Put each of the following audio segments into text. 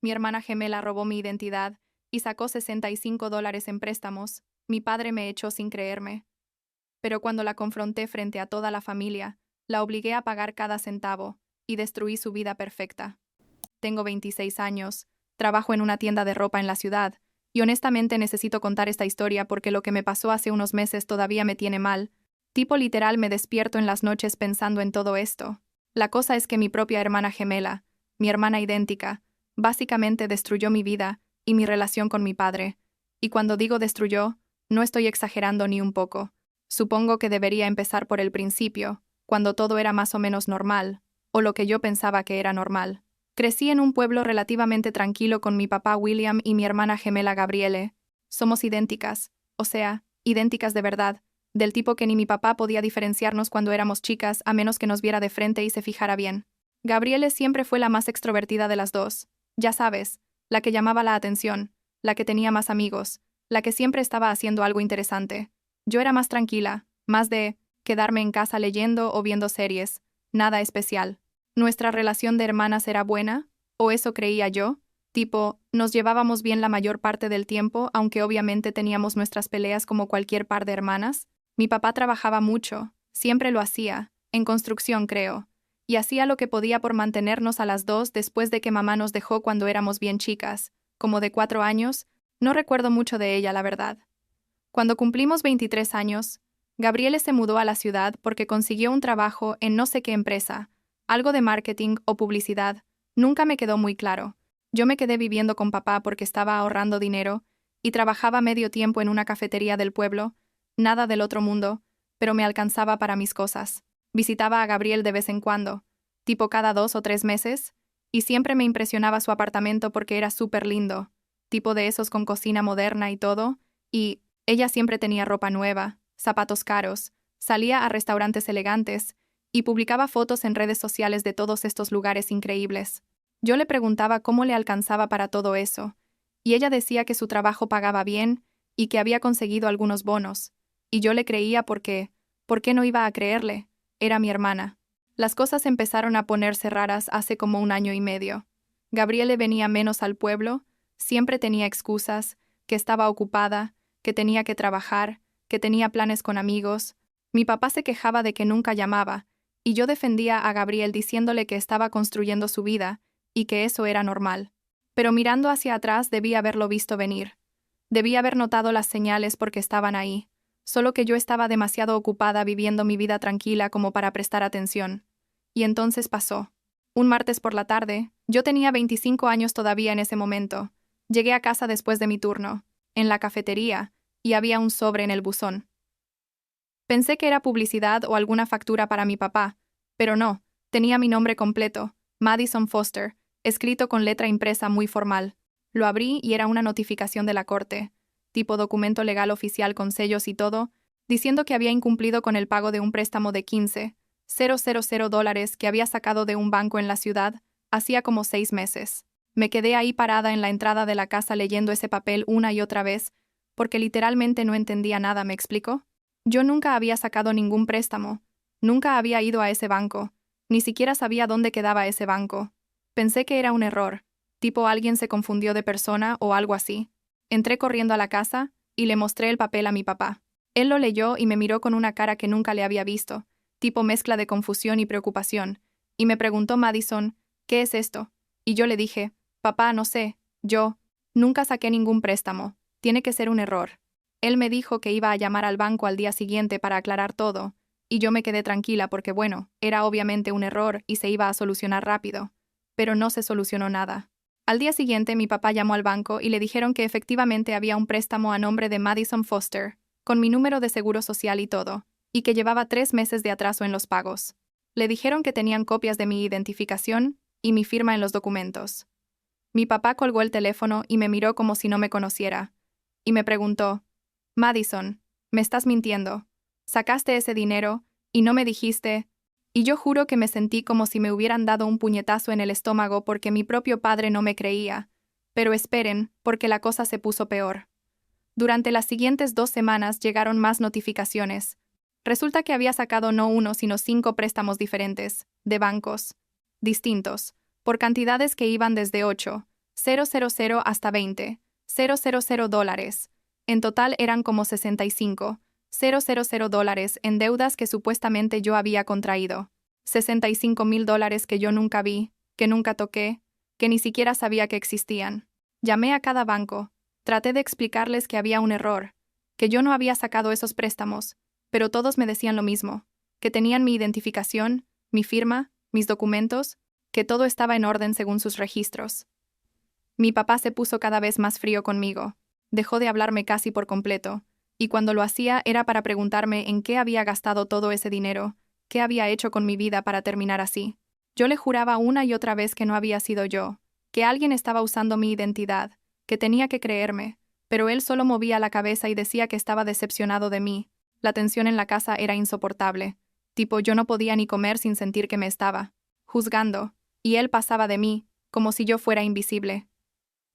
Mi hermana gemela robó mi identidad y sacó $65 en préstamos. Mi padre me echó sin creerme. Pero cuando la confronté frente a toda la familia, la obligué a pagar cada centavo y destruí su vida perfecta. Tengo 26 años, trabajo en una tienda de ropa en la ciudad, y honestamente necesito contar esta historia porque lo que me pasó hace unos meses todavía me tiene mal. Tipo literal me despierto en las noches pensando en todo esto. La cosa es que mi propia hermana gemela, mi hermana idéntica, básicamente destruyó mi vida y mi relación con mi padre. Y cuando digo destruyó, no estoy exagerando ni un poco. Supongo que debería empezar por el principio, cuando todo era más o menos normal, o lo que yo pensaba que era normal. Crecí en un pueblo relativamente tranquilo con mi papá William y mi hermana gemela Gabriele. Somos idénticas, o sea, idénticas de verdad, del tipo que ni mi papá podía diferenciarnos cuando éramos chicas a menos que nos viera de frente y se fijara bien. Gabriele siempre fue la más extrovertida de las dos. Ya sabes, la que llamaba la atención, la que tenía más amigos, la que siempre estaba haciendo algo interesante. Yo era más tranquila, más de quedarme en casa leyendo o viendo series, nada especial. ¿Nuestra relación de hermanas era buena? ¿O eso creía yo? Tipo, nos llevábamos bien la mayor parte del tiempo, aunque obviamente teníamos nuestras peleas como cualquier par de hermanas. Mi papá trabajaba mucho, siempre lo hacía, en construcción creo, y hacía lo que podía por mantenernos a las dos después de que mamá nos dejó cuando éramos bien chicas, como de 4 años, no recuerdo mucho de ella, la verdad. Cuando cumplimos 23 años, Gabriele se mudó a la ciudad porque consiguió un trabajo en no sé qué empresa, algo de marketing o publicidad, nunca me quedó muy claro. Yo me quedé viviendo con papá porque estaba ahorrando dinero y trabajaba medio tiempo en una cafetería del pueblo, nada del otro mundo, pero me alcanzaba para mis cosas. Visitaba a Gabriel de vez en cuando, tipo cada 2 o 3 meses, y siempre me impresionaba su apartamento porque era súper lindo, tipo de esos con cocina moderna y todo, y ella siempre tenía ropa nueva, zapatos caros, salía a restaurantes elegantes y publicaba fotos en redes sociales de todos estos lugares increíbles. Yo le preguntaba cómo le alcanzaba para todo eso, y ella decía que su trabajo pagaba bien y que había conseguido algunos bonos, y yo le creía porque, ¿por qué no iba a creerle? Era mi hermana. Las cosas empezaron a ponerse raras hace como 1 año y medio. Gabriele venía menos al pueblo, siempre tenía excusas, que estaba ocupada, que tenía que trabajar, que tenía planes con amigos. Mi papá se quejaba de que nunca llamaba, y yo defendía a Gabriel diciéndole que estaba construyendo su vida y que eso era normal. Pero mirando hacia atrás debí haberlo visto venir. Debí haber notado las señales porque estaban ahí, solo que yo estaba demasiado ocupada viviendo mi vida tranquila como para prestar atención. Y entonces pasó. Un martes por la tarde, yo tenía 25 años todavía en ese momento. Llegué a casa después de mi turno, en la cafetería, y había un sobre en el buzón. Pensé que era publicidad o alguna factura para mi papá, pero no, tenía mi nombre completo, Madison Foster, escrito con letra impresa muy formal. Lo abrí y era una notificación de la corte, tipo documento legal oficial con sellos y todo, diciendo que había incumplido con el pago de un préstamo de $15,000 que había sacado de un banco en la ciudad hacía como 6 meses. Me quedé ahí parada en la entrada de la casa leyendo ese papel una y otra vez, porque literalmente no entendía nada, ¿me explico? Yo nunca había sacado ningún préstamo, nunca había ido a ese banco, ni siquiera sabía dónde quedaba ese banco. Pensé que era un error, tipo alguien se confundió de persona o algo así. Entré corriendo a la casa y le mostré el papel a mi papá. Él lo leyó y me miró con una cara que nunca le había visto, tipo mezcla de confusión y preocupación, y me preguntó Madison, ¿qué es esto? Y yo le dije, papá, no sé, yo nunca saqué ningún préstamo, tiene que ser un error. Él me dijo que iba a llamar al banco al día siguiente para aclarar todo, y yo me quedé tranquila porque bueno, era obviamente un error y se iba a solucionar rápido. Pero no se solucionó nada. Al día siguiente mi papá llamó al banco y le dijeron que efectivamente había un préstamo a nombre de Madison Foster, con mi número de seguro social y todo, y que llevaba 3 meses de atraso en los pagos. Le dijeron que tenían copias de mi identificación y mi firma en los documentos. Mi papá colgó el teléfono y me miró como si no me conociera, y me preguntó, Madison, me estás mintiendo. Sacaste ese dinero y no me dijiste, y yo juro que me sentí como si me hubieran dado un puñetazo en el estómago porque mi propio padre no me creía. Pero esperen, porque la cosa se puso peor. Durante las siguientes 2 semanas llegaron más notificaciones. Resulta que había sacado no uno sino 5 préstamos diferentes, de bancos distintos, por cantidades que iban desde $8, 000 hasta 20, $000. En total eran como 65, $000 en deudas que supuestamente yo había contraído. $65,000 que yo nunca vi, que nunca toqué, que ni siquiera sabía que existían. Llamé a cada banco, traté de explicarles que había un error, que yo no había sacado esos préstamos, pero todos me decían lo mismo, que tenían mi identificación, mi firma, mis documentos, que todo estaba en orden según sus registros. Mi papá se puso cada vez más frío conmigo, dejó de hablarme casi por completo, y cuando lo hacía era para preguntarme en qué había gastado todo ese dinero, qué había hecho con mi vida para terminar así. Yo le juraba una y otra vez que no había sido yo, que alguien estaba usando mi identidad, que tenía que creerme, pero él solo movía la cabeza y decía que estaba decepcionado de mí. La tensión en la casa era insoportable. Tipo, yo no podía ni comer sin sentir que me estaba juzgando, y él pasaba de mí, como si yo fuera invisible.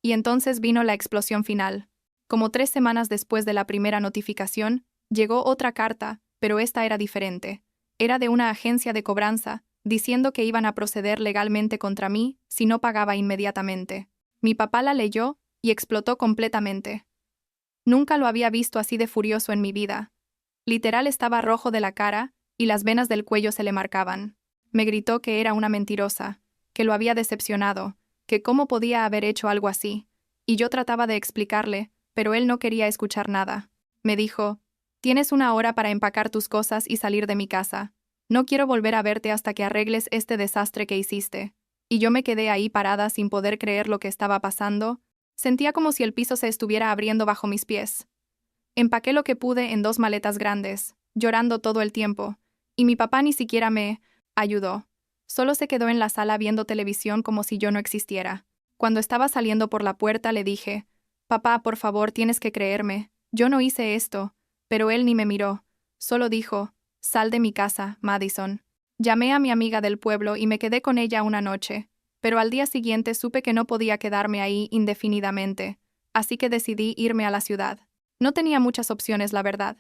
Y entonces vino la explosión final. Como 3 semanas después de la primera notificación, llegó otra carta, pero esta era diferente. Era de una agencia de cobranza, diciendo que iban a proceder legalmente contra mí si no pagaba inmediatamente. Mi papá la leyó y explotó completamente. Nunca lo había visto así de furioso en mi vida. Literal estaba rojo de la cara y las venas del cuello se le marcaban. Me gritó que era una mentirosa, que lo había decepcionado, que cómo podía haber hecho algo así, y yo trataba de explicarle, pero él no quería escuchar nada. Me dijo, «Tienes 1 hora para empacar tus cosas y salir de mi casa. No quiero volver a verte hasta que arregles este desastre que hiciste». Y yo me quedé ahí parada sin poder creer lo que estaba pasando. Sentía como si el piso se estuviera abriendo bajo mis pies. Empaqué lo que pude en 2 maletas grandes, llorando todo el tiempo, y mi papá ni siquiera me ayudó. Solo se quedó en la sala viendo televisión como si yo no existiera. Cuando estaba saliendo por la puerta le dije, «Papá, por favor, tienes que creerme. Yo no hice esto». Pero él ni me miró. Solo dijo, «Sal de mi casa, Madison». Llamé a mi amiga del pueblo y me quedé con ella una noche, pero al día siguiente supe que no podía quedarme ahí indefinidamente, así que decidí irme a la ciudad. No tenía muchas opciones, la verdad.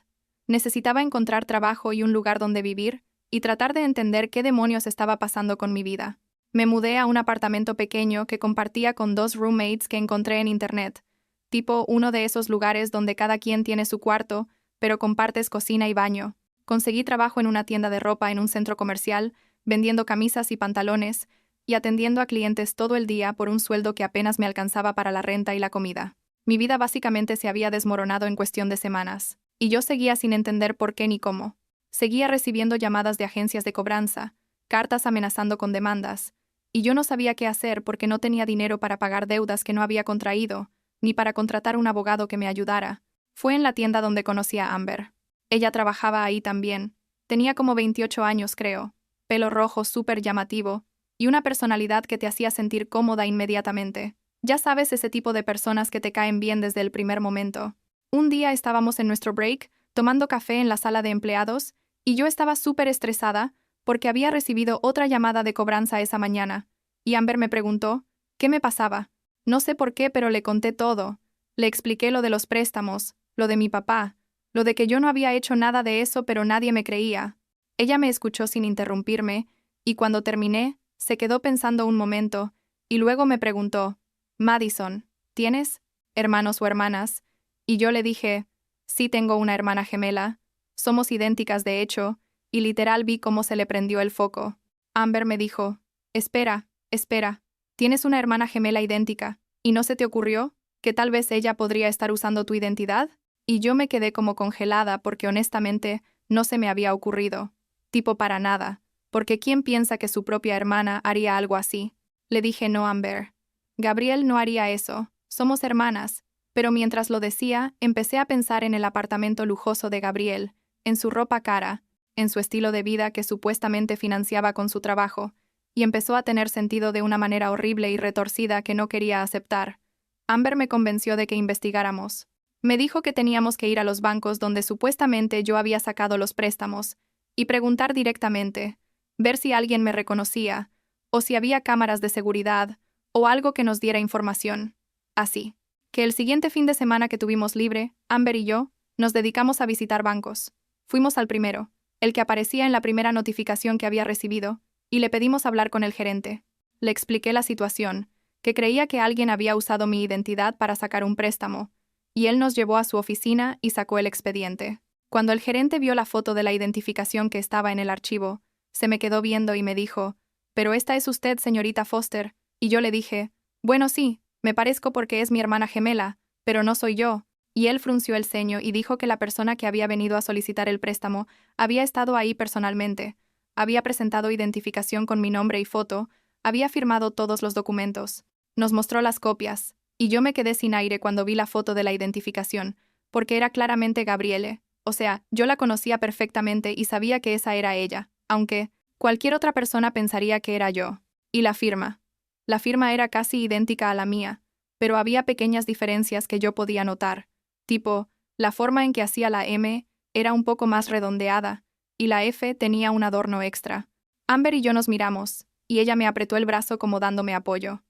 Necesitaba encontrar trabajo y un lugar donde vivir, y tratar de entender qué demonios estaba pasando con mi vida. Me mudé a un apartamento pequeño que compartía con 2 roommates que encontré en internet, tipo uno de esos lugares donde cada quien tiene su cuarto, pero compartes cocina y baño. Conseguí trabajo en una tienda de ropa en un centro comercial, vendiendo camisas y pantalones, y atendiendo a clientes todo el día por un sueldo que apenas me alcanzaba para la renta y la comida. Mi vida básicamente se había desmoronado en cuestión de semanas, y yo seguía sin entender por qué ni cómo. Seguía recibiendo llamadas de agencias de cobranza, cartas amenazando con demandas, y yo no sabía qué hacer porque no tenía dinero para pagar deudas que no había contraído, ni para contratar un abogado que me ayudara. Fue en la tienda donde conocí a Amber. Ella trabajaba ahí también. Tenía como 28 años, creo. Pelo rojo súper llamativo, y una personalidad que te hacía sentir cómoda inmediatamente. Ya sabes, ese tipo de personas que te caen bien desde el primer momento. Un día estábamos en nuestro break, tomando café en la sala de empleados, y yo estaba súper estresada porque había recibido otra llamada de cobranza esa mañana, y Amber me preguntó, ¿qué me pasaba? No sé por qué, pero le conté todo. Le expliqué lo de los préstamos, lo de mi papá, lo de que yo no había hecho nada de eso pero nadie me creía. Ella me escuchó sin interrumpirme, y cuando terminé, se quedó pensando un momento, y luego me preguntó, «Madison, ¿tienes hermanos o hermanas?» Y yo le dije, «Sí, tengo una hermana gemela. Somos idénticas de hecho», y literal vi cómo se le prendió el foco. Amber me dijo, «Espera, espera, ¿tienes una hermana gemela idéntica? ¿Y no se te ocurrió que tal vez ella podría estar usando tu identidad?» Y yo me quedé como congelada porque honestamente no se me había ocurrido. Tipo para nada, porque ¿quién piensa que su propia hermana haría algo así? Le dije, «No, Amber. Gabriel no haría eso. Somos hermanas». Pero mientras lo decía, empecé a pensar en el apartamento lujoso de Gabriel, en su ropa cara, en su estilo de vida que supuestamente financiaba con su trabajo, y empezó a tener sentido de una manera horrible y retorcida que no quería aceptar. Amber me convenció de que investigáramos. Me dijo que teníamos que ir a los bancos donde supuestamente yo había sacado los préstamos, y preguntar directamente, ver si alguien me reconocía, o si había cámaras de seguridad, o algo que nos diera información. Así que el siguiente fin de semana que tuvimos libre, Amber y yo, nos dedicamos a visitar bancos. Fuimos al primero, el que aparecía en la primera notificación que había recibido, y le pedimos hablar con el gerente. Le expliqué la situación, que creía que alguien había usado mi identidad para sacar un préstamo, y él nos llevó a su oficina y sacó el expediente. Cuando el gerente vio la foto de la identificación que estaba en el archivo, se me quedó viendo y me dijo, «¿Pero esta es usted, señorita Foster?» Y yo le dije, «Bueno, sí, me parezco porque es mi hermana gemela, pero no soy yo». Y él frunció el ceño y dijo que la persona que había venido a solicitar el préstamo había estado ahí personalmente, había presentado identificación con mi nombre y foto, había firmado todos los documentos. Nos mostró las copias, y yo me quedé sin aire cuando vi la foto de la identificación, porque era claramente Gabriele. O sea, yo la conocía perfectamente y sabía que esa era ella, aunque cualquier otra persona pensaría que era yo. Y la firma. La firma era casi idéntica a la mía, pero había pequeñas diferencias que yo podía notar. Tipo, la forma en que hacía la M era un poco más redondeada, y la F tenía un adorno extra. Amber y yo nos miramos, y ella me apretó el brazo como dándome apoyo.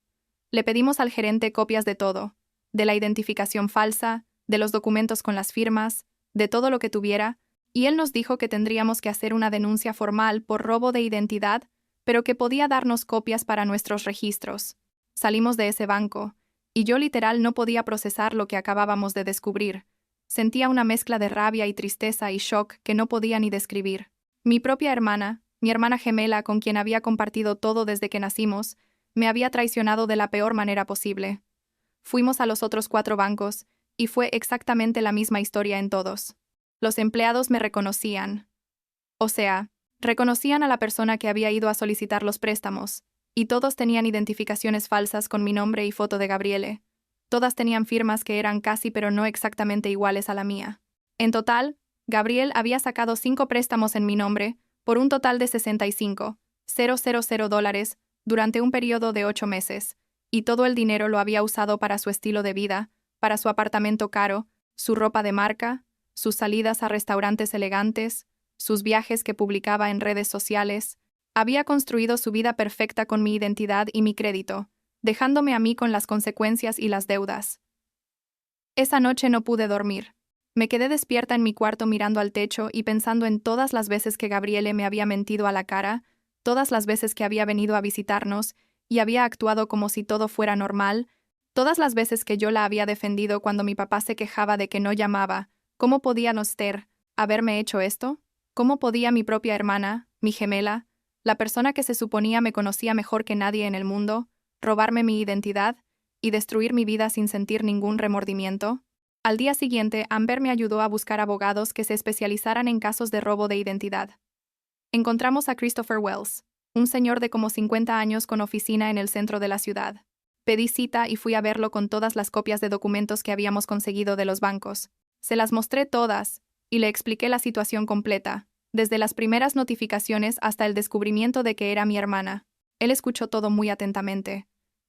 Le pedimos al gerente copias de todo, de la identificación falsa, de los documentos con las firmas, de todo lo que tuviera, y él nos dijo que tendríamos que hacer una denuncia formal por robo de identidad, pero que podía darnos copias para nuestros registros. Salimos de ese banco, y yo literal no podía procesar lo que acabábamos de descubrir. Sentía una mezcla de rabia y tristeza y shock que no podía ni describir. Mi propia hermana, mi hermana gemela con quien había compartido todo desde que nacimos, me había traicionado de la peor manera posible. Fuimos a los otros 4 bancos, y fue exactamente la misma historia en todos. Los empleados me reconocían. O sea, reconocían a la persona que había ido a solicitar los préstamos, y todos tenían identificaciones falsas con mi nombre y foto de Gabriele. Todas tenían firmas que eran casi pero no exactamente iguales a la mía. En total, Gabriel había sacado 5 préstamos en mi nombre, por un total de $65,000 durante un periodo de 8 meses, y todo el dinero lo había usado para su estilo de vida, para su apartamento caro, su ropa de marca, sus salidas a restaurantes elegantes, sus viajes que publicaba en redes sociales. Había construido su vida perfecta con mi identidad y mi crédito, dejándome a mí con las consecuencias y las deudas. Esa noche no pude dormir. Me quedé despierta en mi cuarto mirando al techo y pensando en todas las veces que Gabriele me había mentido a la cara, todas las veces que había venido a visitarnos y había actuado como si todo fuera normal, todas las veces que yo la había defendido cuando mi papá se quejaba de que no llamaba. ¿Cómo podía Noster haberme hecho esto? ¿Cómo podía mi propia hermana, mi gemela, la persona que se suponía me conocía mejor que nadie en el mundo, robarme mi identidad y destruir mi vida sin sentir ningún remordimiento? Al día siguiente, Amber me ayudó a buscar abogados que se especializaran en casos de robo de identidad. Encontramos a Christopher Wells, un señor de como 50 años con oficina en el centro de la ciudad. Pedí cita y fui a verlo con todas las copias de documentos que habíamos conseguido de los bancos. Se las mostré todas, y le expliqué la situación completa, desde las primeras notificaciones hasta el descubrimiento de que era mi hermana. Él escuchó todo muy atentamente.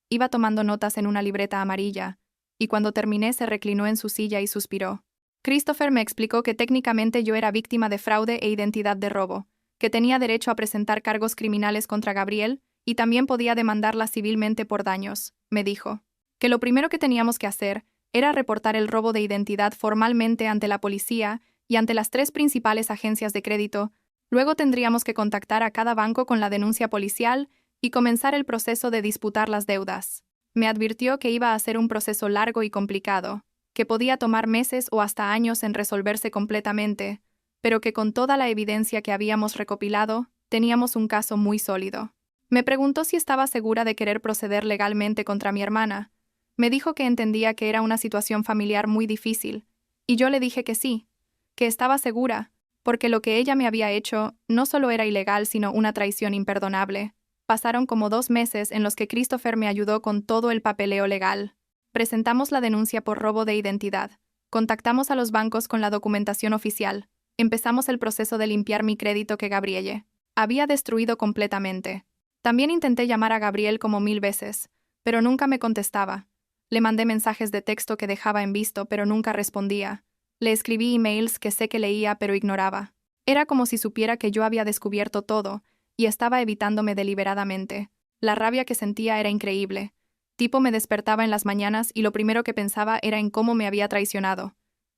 Iba tomando notas en una libreta amarilla, y cuando terminé se reclinó en su silla y suspiró. Christopher me explicó que técnicamente yo era víctima de fraude e identidad de robo, que tenía derecho a presentar cargos criminales contra Gabriel y también podía demandarla civilmente por daños, me dijo. Que lo primero que teníamos que hacer era reportar el robo de identidad formalmente ante la policía y ante las 3 principales agencias de crédito. Luego tendríamos que contactar a cada banco con la denuncia policial y comenzar el proceso de disputar las deudas. Me advirtió que iba a ser un proceso largo y complicado, que podía tomar meses o hasta años en resolverse completamente, pero que con toda la evidencia que habíamos recopilado, teníamos un caso muy sólido. Me preguntó si estaba segura de querer proceder legalmente contra mi hermana. Me dijo que entendía que era una situación familiar muy difícil, y yo le dije que sí, que estaba segura, porque lo que ella me había hecho no solo era ilegal, sino una traición imperdonable. Pasaron como 2 meses en los que Christopher me ayudó con todo el papeleo legal. Presentamos la denuncia por robo de identidad. Contactamos a los bancos con la documentación oficial. Empezamos el proceso de limpiar mi crédito que Gabrielle había destruido completamente. También intenté llamar a Gabriel como 1000 veces, pero nunca me contestaba. Le mandé mensajes de texto que dejaba en visto, pero nunca respondía. Le escribí emails que sé que leía, pero ignoraba. Era como si supiera que yo había descubierto todo, y estaba evitándome deliberadamente. La rabia que sentía era increíble. Tipo me despertaba en las mañanas y lo primero que pensaba era en cómo me había traicionado.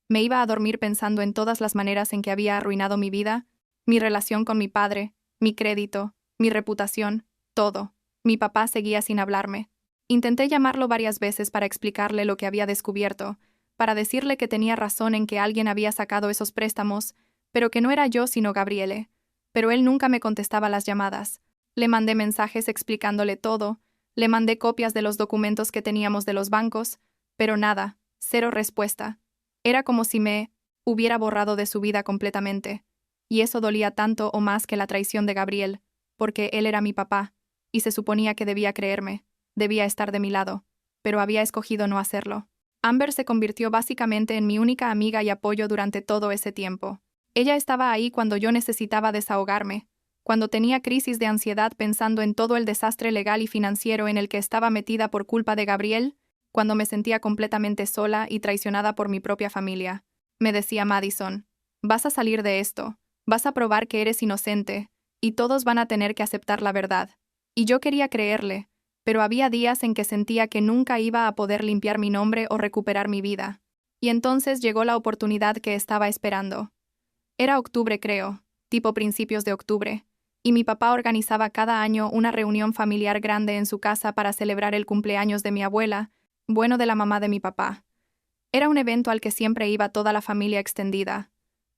Me iba a dormir pensando en todas las maneras en que había arruinado mi vida, mi relación con mi padre, mi crédito, mi reputación, todo. Mi papá seguía sin hablarme. Intenté llamarlo varias veces para explicarle lo que había descubierto, para decirle que tenía razón en que alguien había sacado esos préstamos, pero que no era yo sino Gabriele. Pero él nunca me contestaba las llamadas. Le mandé mensajes explicándole todo, le mandé copias de los documentos que teníamos de los bancos, pero nada, cero respuesta. Era como si me hubiera borrado de su vida completamente. Y eso dolía tanto o más que la traición de Gabriel, porque él era mi papá, y se suponía que debía creerme, debía estar de mi lado, pero había escogido no hacerlo. Amber se convirtió básicamente en mi única amiga y apoyo durante todo ese tiempo. Ella estaba ahí cuando yo necesitaba desahogarme, cuando tenía crisis de ansiedad pensando en todo el desastre legal y financiero en el que estaba metida por culpa de Gabriel, cuando me sentía completamente sola y traicionada por mi propia familia. Me decía Madison, vas a salir de esto, vas a probar que eres inocente, y todos van a tener que aceptar la verdad. Y yo quería creerle, pero había días en que sentía que nunca iba a poder limpiar mi nombre o recuperar mi vida. Y entonces llegó la oportunidad que estaba esperando. Era octubre, creo, tipo principios de octubre, y mi papá organizaba cada año una reunión familiar grande en su casa para celebrar el cumpleaños de mi abuela, bueno, de la mamá de mi papá. Era un evento al que siempre iba toda la familia extendida.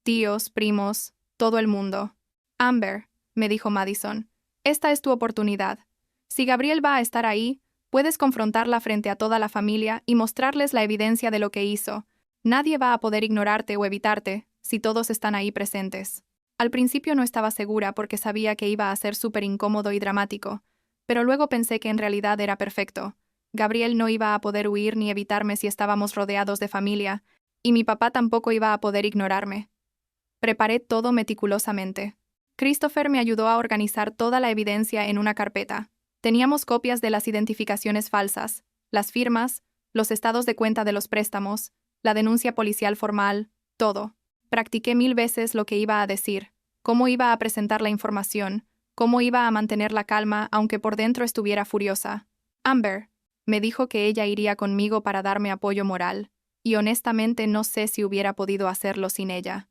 Tíos, primos, todo el mundo. Amber, me dijo Madison, esta es tu oportunidad. Si Gabriel va a estar ahí, puedes confrontarla frente a toda la familia y mostrarles la evidencia de lo que hizo. Nadie va a poder ignorarte o evitarte si todos están ahí presentes. Al principio no estaba segura porque sabía que iba a ser súper incómodo y dramático, pero luego pensé que en realidad era perfecto. Gabriel no iba a poder huir ni evitarme si estábamos rodeados de familia, y mi papá tampoco iba a poder ignorarme. Preparé todo meticulosamente. Christopher me ayudó a organizar toda la evidencia en una carpeta. Teníamos copias de las identificaciones falsas, las firmas, los estados de cuenta de los préstamos, la denuncia policial formal, todo. Practiqué 1000 veces lo que iba a decir, cómo iba a presentar la información, cómo iba a mantener la calma aunque por dentro estuviera furiosa. Amber me dijo que ella iría conmigo para darme apoyo moral, y honestamente no sé si hubiera podido hacerlo sin ella.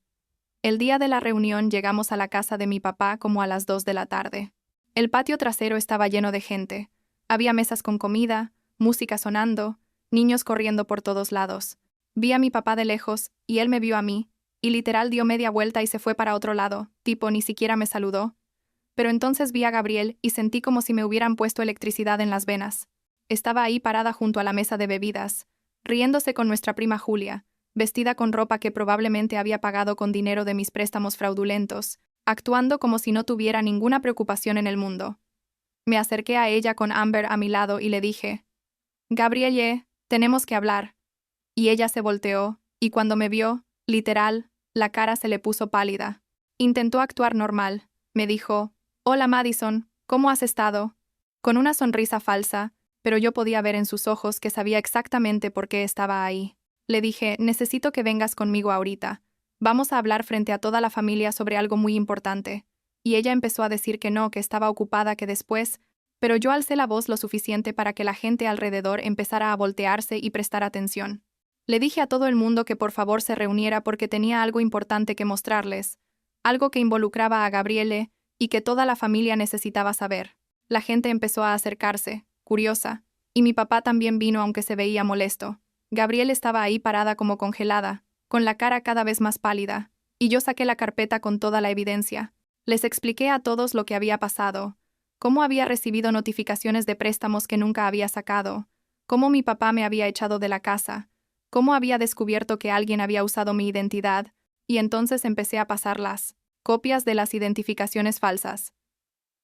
El día de la reunión llegamos a la casa de mi papá como a las 2 de la tarde. El patio trasero estaba lleno de gente. Había mesas con comida, música sonando, niños corriendo por todos lados. Vi a mi papá de lejos, y él me vio a mí, y literal dio media vuelta y se fue para otro lado, tipo ni siquiera me saludó. Pero entonces vi a Gabriel y sentí como si me hubieran puesto electricidad en las venas. Estaba ahí parada junto a la mesa de bebidas, riéndose con nuestra prima Julia, vestida con ropa que probablemente había pagado con dinero de mis préstamos fraudulentos, actuando como si no tuviera ninguna preocupación en el mundo. Me acerqué a ella con Amber a mi lado y le dije, «Gabrielle, tenemos que hablar». Y ella se volteó, y cuando me vio, literal, la cara se le puso pálida. Intentó actuar normal. Me dijo, «Hola Madison, ¿cómo has estado?», con una sonrisa falsa, pero yo podía ver en sus ojos que sabía exactamente por qué estaba ahí. Le dije, «Necesito que vengas conmigo ahorita. Vamos a hablar frente a toda la familia sobre algo muy importante». Y ella empezó a decir que no, que estaba ocupada, que después, pero yo alcé la voz lo suficiente para que la gente alrededor empezara a voltearse y prestar atención. Le dije a todo el mundo que por favor se reuniera porque tenía algo importante que mostrarles, algo que involucraba a Gabriele y que toda la familia necesitaba saber. La gente empezó a acercarse, curiosa, y mi papá también vino aunque se veía molesto. Gabriel estaba ahí parada como congelada, con la cara cada vez más pálida, y yo saqué la carpeta con toda la evidencia. Les expliqué a todos lo que había pasado, cómo había recibido notificaciones de préstamos que nunca había sacado, cómo mi papá me había echado de la casa, cómo había descubierto que alguien había usado mi identidad, y entonces empecé a pasar las copias de las identificaciones falsas.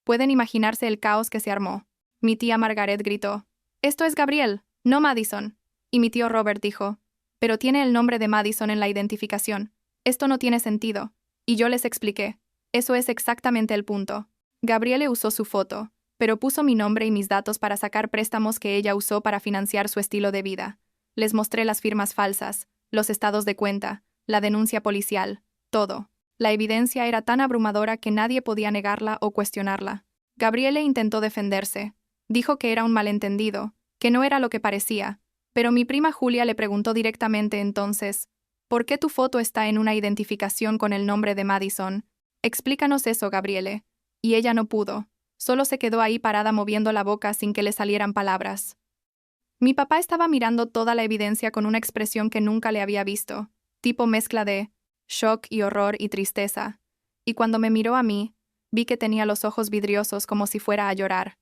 Pueden imaginarse el caos que se armó. Mi tía Margaret gritó, «Esto es Gabriel, no Madison». Y mi tío Robert dijo, «Pero tiene el nombre de Madison en la identificación. Esto no tiene sentido». Y yo les expliqué, «Eso es exactamente el punto. Gabriele usó su foto, pero puso mi nombre y mis datos para sacar préstamos que ella usó para financiar su estilo de vida. Les mostré las firmas falsas, los estados de cuenta, la denuncia policial, todo. La evidencia era tan abrumadora que nadie podía negarla o cuestionarla». Gabriele intentó defenderse. Dijo que era un malentendido, que no era lo que parecía, pero mi prima Julia le preguntó directamente entonces, «¿Por qué tu foto está en una identificación con el nombre de Madison? Explícanos eso, Gabriele». Y ella no pudo, solo se quedó ahí parada moviendo la boca sin que le salieran palabras. Mi papá estaba mirando toda la evidencia con una expresión que nunca le había visto, tipo mezcla de shock y horror y tristeza. Y cuando me miró a mí, vi que tenía los ojos vidriosos como si fuera a llorar.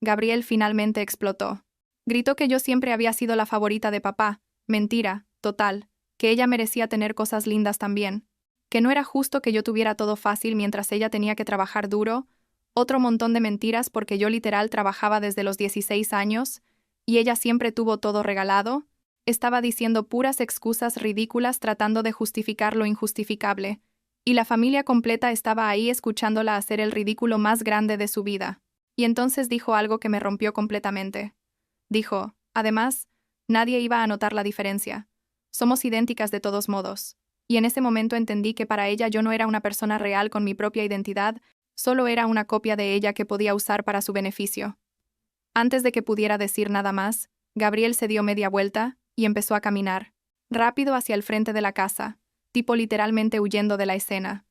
Gabriel finalmente explotó. Gritó que yo siempre había sido la favorita de papá. Mentira, total, que ella merecía tener cosas lindas también. Que no era justo que yo tuviera todo fácil mientras ella tenía que trabajar duro. Otro montón de mentiras porque yo literal trabajaba desde los 16 años, y ella siempre tuvo todo regalado. Estaba diciendo puras excusas ridículas tratando de justificar lo injustificable, y la familia completa estaba ahí escuchándola hacer el ridículo más grande de su vida. Y entonces dijo algo que me rompió completamente. Dijo, además, nadie iba a notar la diferencia. Somos idénticas de todos modos. Y en ese momento entendí que para ella yo no era una persona real con mi propia identidad, solo era una copia de ella que podía usar para su beneficio. Antes de que pudiera decir nada más, Gabriel se dio media vuelta y empezó a caminar, rápido hacia el frente de la casa, tipo literalmente huyendo de la escena.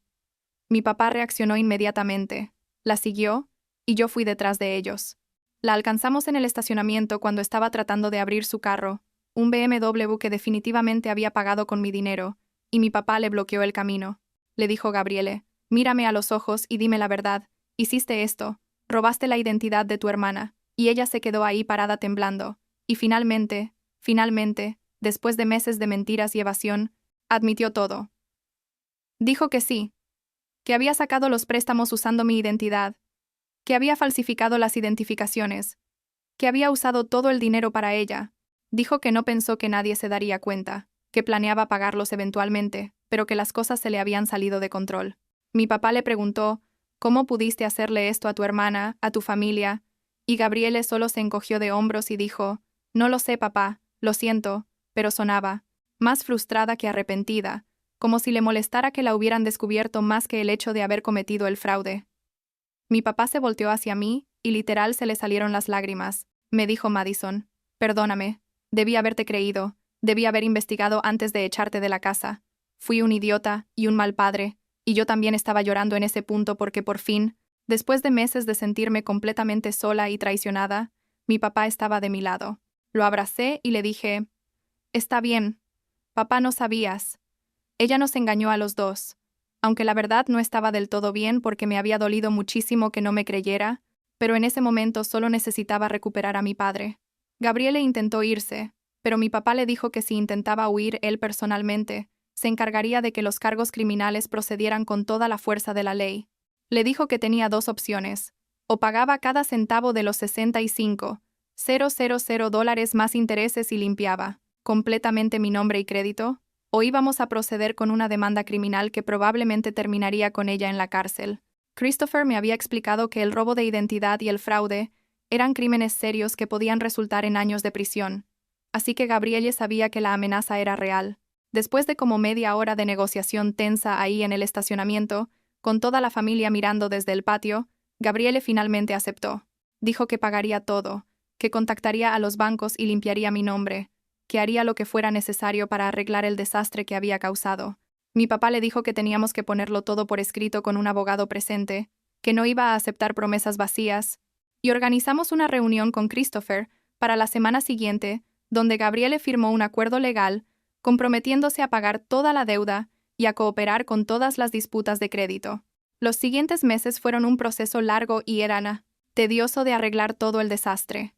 Mi papá reaccionó inmediatamente, la siguió, y yo fui detrás de ellos. La alcanzamos en el estacionamiento cuando estaba tratando de abrir su carro, un BMW que definitivamente había pagado con mi dinero, y mi papá le bloqueó el camino. Le dijo Gabriele, mírame a los ojos y dime la verdad, hiciste esto, robaste la identidad de tu hermana, y ella se quedó ahí parada temblando, y finalmente, después de meses de mentiras y evasión, admitió todo. Dijo que sí, que había sacado los préstamos usando mi identidad, que había falsificado las identificaciones, que había usado todo el dinero para ella. Dijo que no pensó que nadie se daría cuenta, que planeaba pagarlos eventualmente, pero que las cosas se le habían salido de control. Mi papá le preguntó, ¿cómo pudiste hacerle esto a tu hermana, a tu familia? Y Gabriele solo se encogió de hombros y dijo, no lo sé, papá, lo siento, pero sonaba más frustrada que arrepentida, como si le molestara que la hubieran descubierto más que el hecho de haber cometido el fraude. Mi papá se volteó hacia mí, y literal se le salieron las lágrimas. Me dijo Madison, perdóname, debí haberte creído, debí haber investigado antes de echarte de la casa. Fui un idiota y un mal padre, y yo también estaba llorando en ese punto porque por fin, después de meses de sentirme completamente sola y traicionada, mi papá estaba de mi lado. Lo abracé y le dije, está bien, papá, no sabías. Ella nos engañó a los dos. Aunque la verdad no estaba del todo bien porque me había dolido muchísimo que no me creyera, pero en ese momento solo necesitaba recuperar a mi padre. Gabriele intentó irse, pero mi papá le dijo que si intentaba huir él personalmente, se encargaría de que los cargos criminales procedieran con toda la fuerza de la ley. Le dijo que tenía dos opciones, o pagaba cada centavo de los 65,000 dólares más intereses y limpiaba completamente mi nombre y crédito, o íbamos a proceder con una demanda criminal que probablemente terminaría con ella en la cárcel. Christopher me había explicado que el robo de identidad y el fraude eran crímenes serios que podían resultar en años de prisión, así que Gabrielle sabía que la amenaza era real. Después de como media hora de negociación tensa ahí en el estacionamiento, con toda la familia mirando desde el patio, Gabrielle finalmente aceptó. Dijo que pagaría todo, que contactaría a los bancos y limpiaría mi nombre, que haría lo que fuera necesario para arreglar el desastre que había causado. Mi papá le dijo que teníamos que ponerlo todo por escrito con un abogado presente, que no iba a aceptar promesas vacías, y organizamos una reunión con Christopher para la semana siguiente, donde Gabriele firmó un acuerdo legal, comprometiéndose a pagar toda la deuda y a cooperar con todas las disputas de crédito. Los siguientes meses fueron un proceso largo y tedioso de arreglar todo el desastre.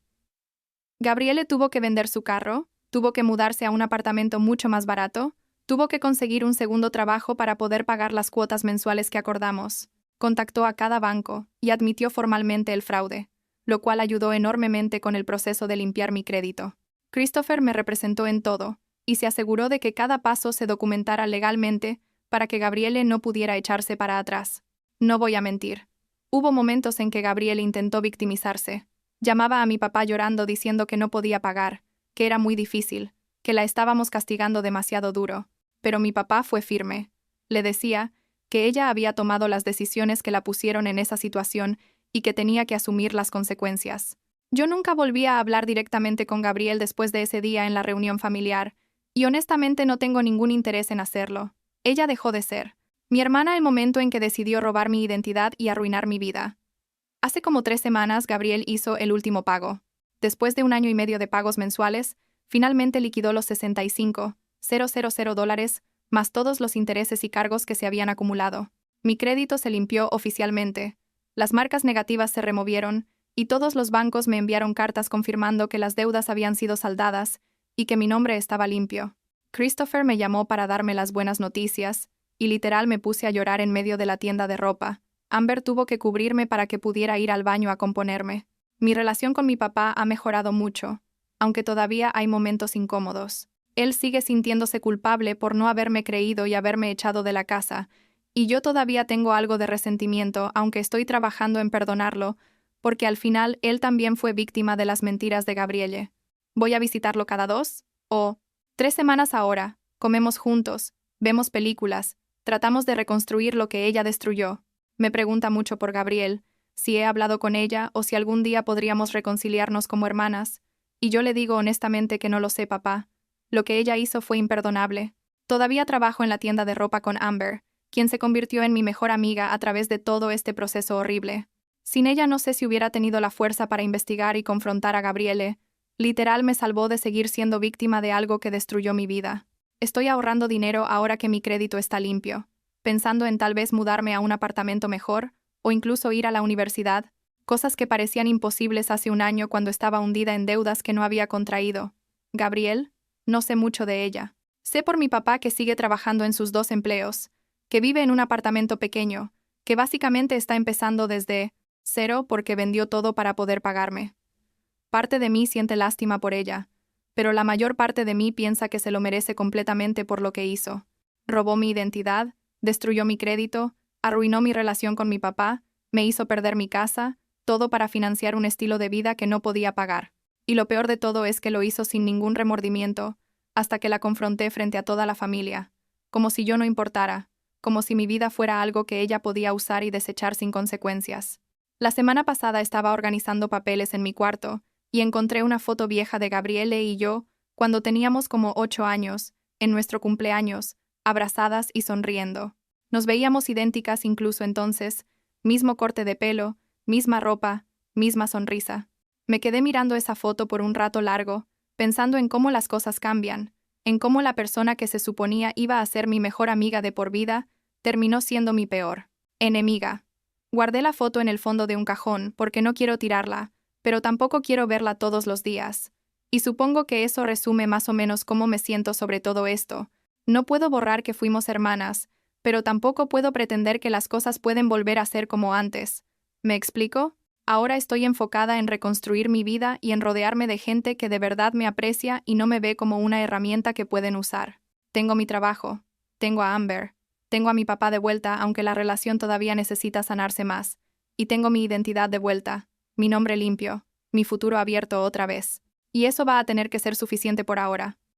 Gabriele tuvo que vender su carro, tuvo que mudarse a un apartamento mucho más barato, tuvo que conseguir un segundo trabajo para poder pagar las cuotas mensuales que acordamos. Contactó a cada banco y admitió formalmente el fraude, lo cual ayudó enormemente con el proceso de limpiar mi crédito. Christopher me representó en todo, y se aseguró de que cada paso se documentara legalmente para que Gabriele no pudiera echarse para atrás. No voy a mentir. Hubo momentos en que Gabriele intentó victimizarse. Llamaba a mi papá llorando diciendo que no podía pagar, que era muy difícil, que la estábamos castigando demasiado duro. Pero mi papá fue firme. Le decía que ella había tomado las decisiones que la pusieron en esa situación y que tenía que asumir las consecuencias. Yo nunca volví a hablar directamente con Gabriel después de ese día en la reunión familiar, y honestamente no tengo ningún interés en hacerlo. Ella dejó de ser mi hermana el momento en que decidió robar mi identidad y arruinar mi vida. Hace como 3 semanas Gabriel hizo el último pago. Después de 1 año y medio de pagos mensuales, finalmente liquidó los $65,000 más todos los intereses y cargos que se habían acumulado. Mi crédito se limpió oficialmente. Las marcas negativas se removieron y todos los bancos me enviaron cartas confirmando que las deudas habían sido saldadas y que mi nombre estaba limpio. Christopher me llamó para darme las buenas noticias y literal me puse a llorar en medio de la tienda de ropa. Amber tuvo que cubrirme para que pudiera ir al baño a componerme. Mi relación con mi papá ha mejorado mucho, aunque todavía hay momentos incómodos. Él sigue sintiéndose culpable por no haberme creído y haberme echado de la casa, y yo todavía tengo algo de resentimiento, aunque estoy trabajando en perdonarlo, porque al final él también fue víctima de las mentiras de Gabrielle. ¿Voy a visitarlo cada 2 o 3 semanas ahora? Comemos juntos, vemos películas, tratamos de reconstruir lo que ella destruyó. Me pregunta mucho por Gabriel, si he hablado con ella o si algún día podríamos reconciliarnos como hermanas, y yo le digo honestamente que no lo sé, papá. Lo que ella hizo fue imperdonable. Todavía trabajo en la tienda de ropa con Amber, quien se convirtió en mi mejor amiga a través de todo este proceso horrible. Sin ella no sé si hubiera tenido la fuerza para investigar y confrontar a Gabrielle. Literal me salvó de seguir siendo víctima de algo que destruyó mi vida. Estoy ahorrando dinero ahora que mi crédito está limpio, pensando en tal vez mudarme a un apartamento mejor, o incluso ir a la universidad, cosas que parecían imposibles hace 1 año cuando estaba hundida en deudas que no había contraído. Gabriel, no sé mucho de ella. Sé por mi papá que sigue trabajando en sus 2 empleos, que vive en un apartamento pequeño, que básicamente está empezando desde 0 porque vendió todo para poder pagarme. Parte de mí siente lástima por ella, pero la mayor parte de mí piensa que se lo merece completamente por lo que hizo. Robó mi identidad, destruyó mi crédito, arruinó mi relación con mi papá, me hizo perder mi casa, todo para financiar un estilo de vida que no podía pagar. Y lo peor de todo es que lo hizo sin ningún remordimiento, hasta que la confronté frente a toda la familia, como si yo no importara, como si mi vida fuera algo que ella podía usar y desechar sin consecuencias. La semana pasada estaba organizando papeles en mi cuarto, y encontré una foto vieja de Gabrielle y yo, cuando teníamos como 8 años, en nuestro cumpleaños, abrazadas y sonriendo. Nos veíamos idénticas incluso entonces, mismo corte de pelo, misma ropa, misma sonrisa. Me quedé mirando esa foto por un rato largo, pensando en cómo las cosas cambian, en cómo la persona que se suponía iba a ser mi mejor amiga de por vida, terminó siendo mi peor enemiga. Guardé la foto en el fondo de un cajón porque no quiero tirarla, pero tampoco quiero verla todos los días. Y supongo que eso resume más o menos cómo me siento sobre todo esto. No puedo borrar que fuimos hermanas, pero tampoco puedo pretender que las cosas pueden volver a ser como antes. ¿Me explico? Ahora estoy enfocada en reconstruir mi vida y en rodearme de gente que de verdad me aprecia y no me ve como una herramienta que pueden usar. Tengo mi trabajo, tengo a Amber, tengo a mi papá de vuelta aunque la relación todavía necesita sanarse más, y tengo mi identidad de vuelta, mi nombre limpio, mi futuro abierto otra vez. Y eso va a tener que ser suficiente por ahora.